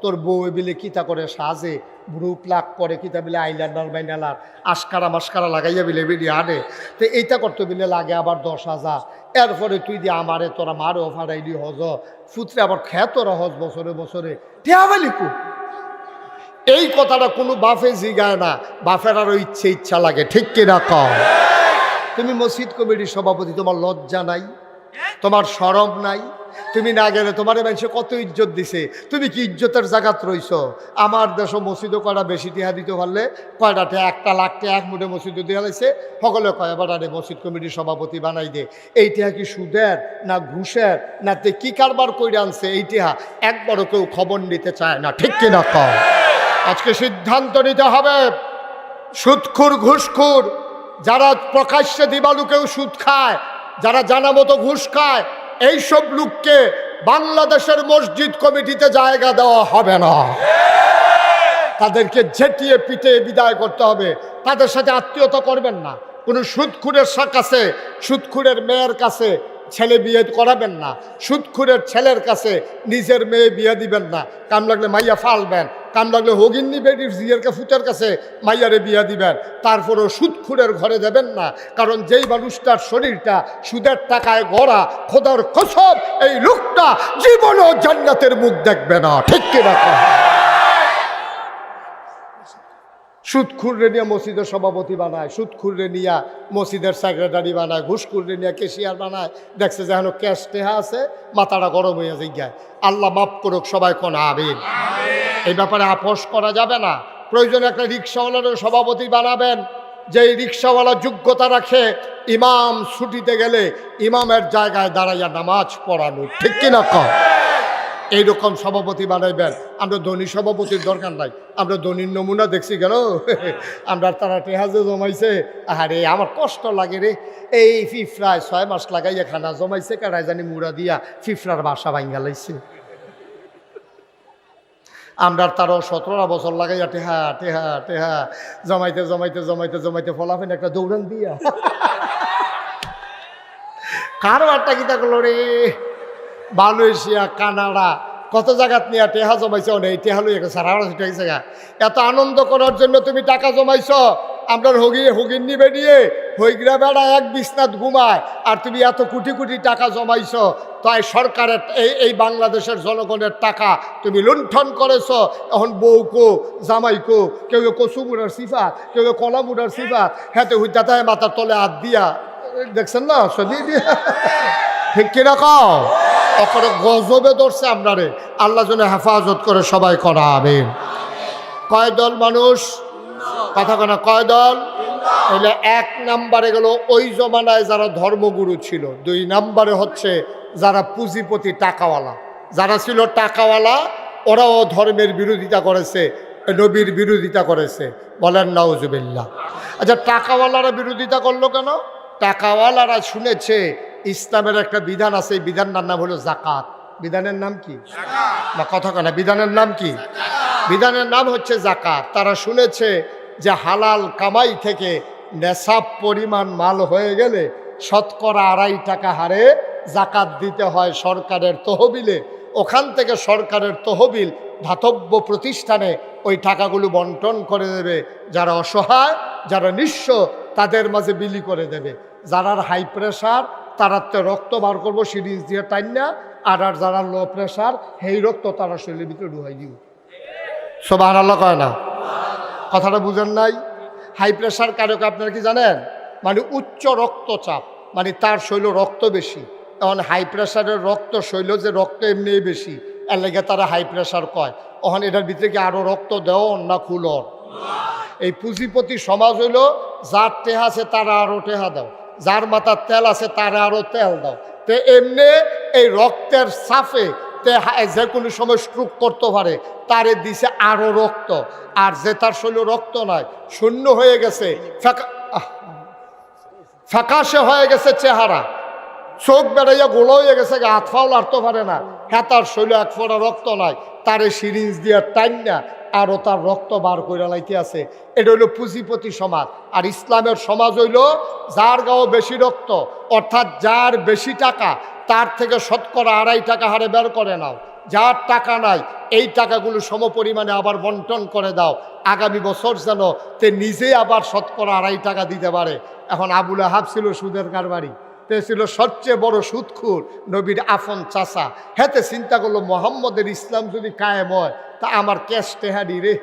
তোর বউ বিলে কিতা করে সাজে ব্রু প্লাক করে কিতা বিলে আইলাইনার বাইনালার আস্কারা মাস্কারা লাগাইয়া বিলে বেরিয়ে আনে। তো এইটা করতে বিলে লাগে আবার 10,000। এরপরে তুই দিয়ে আমারে তোরা মারে অফারাইলি হজ ফুতরে আবার খেতরা হজ বছরে বছরে টিয়াবালিকু। এই কথাটা কোনো বাফে জিগায় না, বাফের আরো ইচ্ছা লাগে, ঠিক কিনা কও? তুমি মসজিদ কমিটির সভাপতি, তোমার লজ্জা নাই? তোমার শরম নাই? তুমি না গেলে তোমার মানুষে কত ইজ্জত দিছে, তুমি কি ইজ্জতের জায়গাত রইছ? আমার দেশ মসজিদও কয়টা বেশি টিহা দিতে পারলে কয়টাতে 1 লাখ টাকা এক মুঠে মসজিদও দেওয়া লাগছে, সকলে কয় এবার মসজিদ কমিটির সভাপতি বানাই দে। এই টিহা কি সুদের না ঘুষের না তে কি কারবার করে আনছে? এই টিহা একবারও কেউ খবর নিতে চায় না, ঠিক কিনা কও? আজকে সিদ্ধান্ত নিতে হবে, সুদখোর ঘুষখোর যারা প্রকাশ্যে দিবালুকেও সুদ খায়, যারা জানা মতো ঘুষ খায়, এইসব লোককে বাংলাদেশের মসজিদ কমিটিতে জায়গা দেওয়া হবে না। তাদেরকে ঝেঁটিয়ে পিটিয়ে বিদায় করতে হবে। তাদের সাথে আত্মীয়তা করবেন না। কোনো সুদখোরের কাছে, সুদখোরের মেয়ের কাছে ছেলে বিয়ে করাবেন না। সুদখোরের ছেলের কাছে নিজের মেয়ে বিয়ে দিবেন না। কাম লাগলে মাইয়া ফালবেন, কাম লাগলে হগিন্নি বেটির জিয়েরকে ফুটের কাছে মাইয়ারে বিয়া দিবেন। তারপরও সুদখোরের ঘরে দেবেন না, কারণ যেই মানুষটার শরীরটা সুদের টাকায় গড়া, খোদার কসম এই লোকটা জীবনও জান্নাতের মুখ দেখবে না, ঠিক কিনা? সুদখোররে নিয়ে মসজিদের সভাপতি বানায়, সুদখোররে নিয়ে মসজিদের সেক্রেটারি বানায়, ঘুষখোররে নিয়ে কেশিয়ার বানায়। দেখছে যে এখন ক্যাশ টেহা আছে, মাথাটা গরম হয়ে যায়। আল্লাহ মাফ করুক, সবাই কোন আমিন। এই ব্যাপারে আপোষ করা যাবে না। প্রয়োজনে একটা রিক্সাওয়ালারও সভাপতি বানাবেন, যে রিক্সাওয়ালা যোগ্যতা রাখে ইমাম ছুটিতে গেলে ইমামের জায়গায় দাঁড়াইয়া নামাজ পড়ানো, ঠিক কিনা কও? এইরকম সভাপতি বানাইবেন। আমরা ধনী সভাপতির দরকার নাই, আমরা ধনীর নমুনা দেখছি কেন? আমরা তারা টেহাজে জমাইছে, আরে আমার কষ্ট লাগে রে। এই ফিফরায় 6 মাস লাগাইয়া খানা জমাইছে, কারাই জানি মুড়া দিয়া ফিফরার বাসা ভাঙ্গা লাইছে। আমরা তারও 17 বছর লাগাইয়া টেহা টেহা টেহা জমাইতে জমাইতে জমাইতে জমাইতে ফলাফেন একটা দৌড়ান দিয়া কারো একটা কিতা করলো রে, মালয়েশিয়া কানাডা কত জায়গাত নিয়ে টেহা জমাইছ, এই টেহা লই সারা জায়গা। এত আনন্দ করার জন্য তুমি টাকা জমাইছ। আমরা হগিন্নি বেরিয়ে হইগরা বেড়া এক বিছনাত ঘুমায়, আর তুমি এত কোটি কোটি টাকা জমাইছ। তাই সরকারের এই বাংলাদেশের জনগণের টাকা তুমি লুণ্ঠন করেছ। এখন বউকো জামাইকো, কেউ কচু মুড়ার সিফাত, কেউ কলা মুড়ার সিফাত, হ্যাঁ তো হুইতাতায় মাথার তলে হাত দিয়া, দেখছেন না সদি দিয়া, ঠিক কিনা কও? অপরে গজবে ধরছে আপনারে, আল্লাহ যেন হেফাজত করে সবাই করা হবে। কয় দল মানুষ? কথা কেনা কয় দল? তাহলে 1 নম্বরে গেল ওই জমানায় যারা ধর্মগুরু ছিল। 2 নম্বরে হচ্ছে যারা পুঁজিপতি টাকাওয়ালা, যারা ছিল টাকাওয়ালা, ওরাও ধর্মের বিরোধিতা করেছে, নবীর বিরোধিতা করেছে। বলেন নাউজুবিল্লাহ। আচ্ছা, টাকাওয়ালারা বিরোধিতা করলো কেন? টাকাওয়ালারা শুনেছে ইসলামের একটা বিধান আছে, এই বিধানটার নাম হলো জাকাত। বিধানের নাম কি? না কথা কেনা, বিধানের নাম কি? বিধানের নাম হচ্ছে জাকাত। তারা শুনেছে যে হালাল কামাই থেকে নেশাব পরিমাণ মাল হয়ে গেলে 2.5 টাকা হারে জাকাত দিতে হয় সরকারের তহবিলে। ওখান থেকে সরকারের তহবিল ধাতব্য প্রতিষ্ঠানে ওই টাকাগুলো বন্টন করে দেবে। যারা অসহায়, যারা নিঃস্ব, তাদের মাঝে বিলি করে দেবে। যারা হাই প্রেশার তারা তো রক্ত বার করবো সিরিজ দিয়ে টাইনা, আর যারা লো প্রেশার সেই রক্ত তারা শরীরের ভিতরে ঢুকাই দিব। সুবহানাল্লাহ কয় না? কথাটা বুঝেন নাই? হাই প্রেশার কারক আপনারা কি জানেন? মানে উচ্চ রক্তচাপ, মানে তার শৈল রক্ত বেশি। এখন হাই প্রেশারের রক্ত শৈল যে রক্ত এমনি বেশি, এর লেগে তারা হাই প্রেশার কয়। এখন এটার ভিতরে কি আরো রক্ত দেও না খুলর? এই পুঁজিপতি সমাজ হইল, যার টেহা আছে তারা আরো টেহা দাও, যার মাথার তেল আছে তারা আরো তেল দাও। তো এমনি এই রক্তের সাফে যে কোনো সময় স্ট্রোক করতে পারে, তারে দিছে আরো রক্ত। আর যে তার শরীরে রক্ত নাই, শূন্য হয়ে গেছে, ফ্যাকাশে হয়ে গেছে চেহারা, চোখ বেড়াইয়া গোলা হয়ে গেছে, হাত ফাও লাড়তে পারে না, হ্যাঁ তার শরীরে 1 ফোঁটা রক্ত নাই, তারে সিরিঞ্জ দিয়ে টাইম না আরও তার রক্ত বার করে লাইতে আছে। এটা হইল পুঁজিপতি সমাজ। আর ইসলামের সমাজ হইল যার গাও বেশি রক্ত, অর্থাৎ যার বেশি টাকা, তার থেকে 2.5 টাকা হারে বের করে নাও। যার টাকা নাই এই টাকাগুলো সমপরিমাণে আবার বন্টন করে দাও, আগামী বছর যেন তে নিজে আবার শতকরা 2.5 টাকা দিতে পারে। এখন আবুল আহাব ছিল সুদের কারবারি, তে ছিল সবচেয়ে বড় সুদখোর, নবীর আফন চাচা। হেতে চিন্তা করলো মোহাম্মদের ইসলাম যদি কায়েম হয় তা আমার ক্যাশ টেহাডি রে,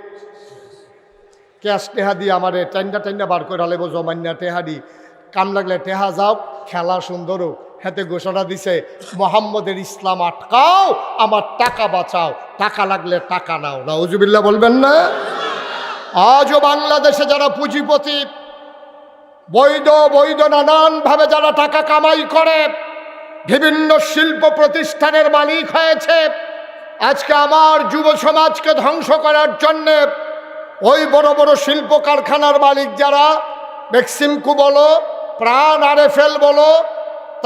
ক্যাশ টেহাদি আমার টাইন্ডা বার করে আলেব জমান্যা টেহাডি, কাম লাগলে টেহা যাও, খেলা সুন্দর হোক। হাতে ঘোষণা দিছে মোহাম্মদের ইসলাম আটকাও, আমার টাকা বাঁচাও, টাকা লাগলে টাকা নাও। নাউজুবিল্লাহ বলবেন না? আজও বাংলাদেশে যারা পুঁজিপতি, বৈধ নানানভাবে যারা টাকা কামাই করে, বিভিন্ন শিল্প প্রতিষ্ঠানের মালিক হয়েছে, আজকে আমার যুব সমাজকে ধ্বংস করার জন্যে ওই বড় বড় শিল্প কারখানার মালিক যারা, মেক্সিমকো বলো, প্রাণ আরএফএল বলো,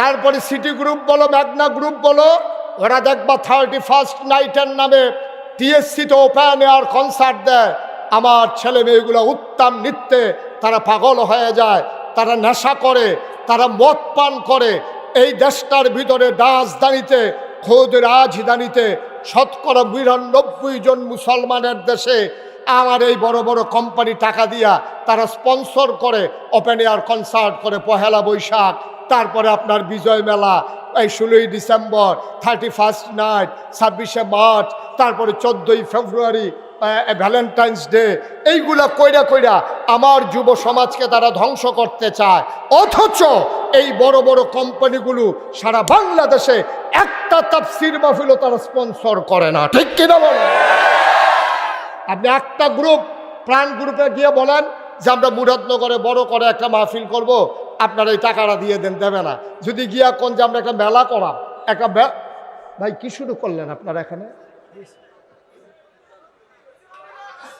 তারপরে সিটি গ্রুপ বলো, ম্যাগনা গ্রুপ বলো, ওরা দেখবা 31st নাইটের নামে টিএসসিতে ওপেন এয়ার কনসার্ট দেয়। আমার ছেলে মেয়েগুলো উত্তম নৃত্যে তারা পাগল হয়ে যায়, তারা নেশা করে, তারা মদ পান করে। এই দেশটার ভিতরে রাজধানীতে, খোদ রাজধানীতে 99% জন মুসলমানের দেশে আমার এই বড় বড় কোম্পানি টাকা দিয়া তারা স্পন্সর করে, ওপেন এয়ার কনসার্ট করে। পহেলা বৈশাখ, তারপরে আপনার বিজয় মেলা, এই 16ই ডিসেম্বর, 31st নাইট, 26শে মার্চ, তারপরে 14ই ফেব্রুয়ারি, ভ্যালেন্টাইন্স ডে, এইগুলা কইরা আমার যুব সমাজকে তারা ধ্বংস করতে চায়। অথচ এই বড় বড় কোম্পানিগুলো সারা বাংলাদেশে একটা তাফসীর মাহফিলও তারা স্পন্সর করে না, ঠিক কিনা বলেন? আপনি একটা গ্রুপ, প্রাণ গ্রুপে গিয়ে বলেন যে আমরা মুরাদনগরে বড় করে একটা মাহফিল করব, আপনারা এই টাকাটা দিয়ে দেন, দেবে না। যদি গিয়া কোন যে আমরা একটা মেলা করা, একটা ভাই কি শুরু করলেন আপনারা এখানে?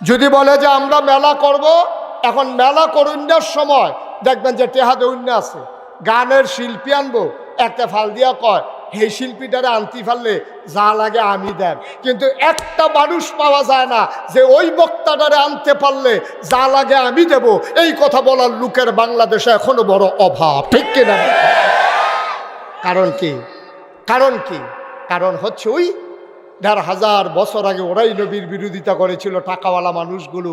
যদি বলে যে আমরা মেলা করব, এখন মেলা করুণার সময় দেখবেন যে টেহাদে উন্না আছে, গানের শিল্পী আনবো, একটা ফাল দিয়া কয় এই শিল্পীটারে আনতে পারলে যা লাগে আমি দেন, কিন্তু একটা মানুষ পাওয়া যায় না যে ওই বক্তাটারে আনতে পারলে যা লাগে আমি দেব। এই কথা বলার লোকের বাংলাদেশে এখনো বড় অভাব, ঠিক কিনা? কারণ কি? কারণ হচ্ছে ওই 1,500 বছর আগে ওরাই নবীর বিরোধিতা করেছিল টাকাওয়ালা মানুষগুলো।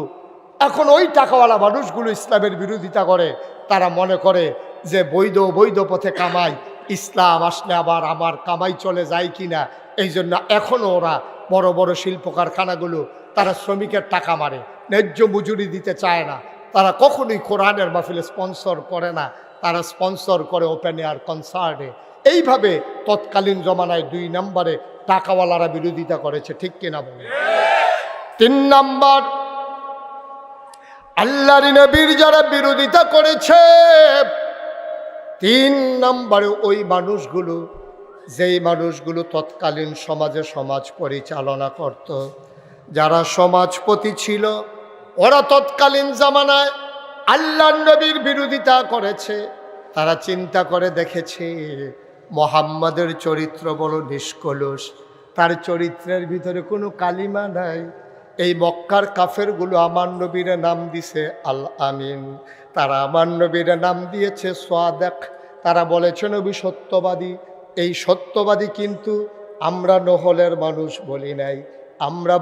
এখন ওই টাকাওয়ালা মানুষগুলো ইসলামের বিরোধিতা করে। তারা মনে করে যে বৈধ পথে কামাই, ইসলাম আসলে আবার আমার কামাই চলে যায় কিনা। এই জন্য এখনও ওরা বড় বড় শিল্প কারখানাগুলো তারা শ্রমিকের টাকা মারে, ন্যায্য মজুরি দিতে চায় না। তারা কখনোই কোরআনের মাহফিলে স্পন্সর করে না, তারা স্পন্সর করে ওপেন এয়ার কনসার্টে। এইভাবে তৎকালীন জমানায় 2 নম্বরে টাকাওয়ালারা বিরোধিতা করেছে, ঠিক কিনা বলে? 3 নম্বর, আল্লাহর নবীর যারা বিরোধিতা করেছে, 3 নম্বরে ওই মানুষগুলো, যেই মানুষগুলো তৎকালীন সমাজে সমাজ পরিচালনা করত, যারা সমাজপতি ছিল, ওরা তৎকালীন জামানায় আল্লাহর নবীর বিরোধিতা করেছে। তারা চিন্তা করে দেখেছে মুহাম্মাদের চরিত্র বড় নিষ্কলুষ, তার চরিত্রের ভিতরে কোনো কালিমা নাই। এই মক্কার কাফেরগুলো আমার নবীর নাম দিছে আল আমিন, তারা আমার নবীর নাম দিয়েছে সাদেক। তারা বলেছে নবী সত্যবাদী। এই সত্যবাদী কিন্তু আমরা নহলের মানুষ বলি নাই, আমরা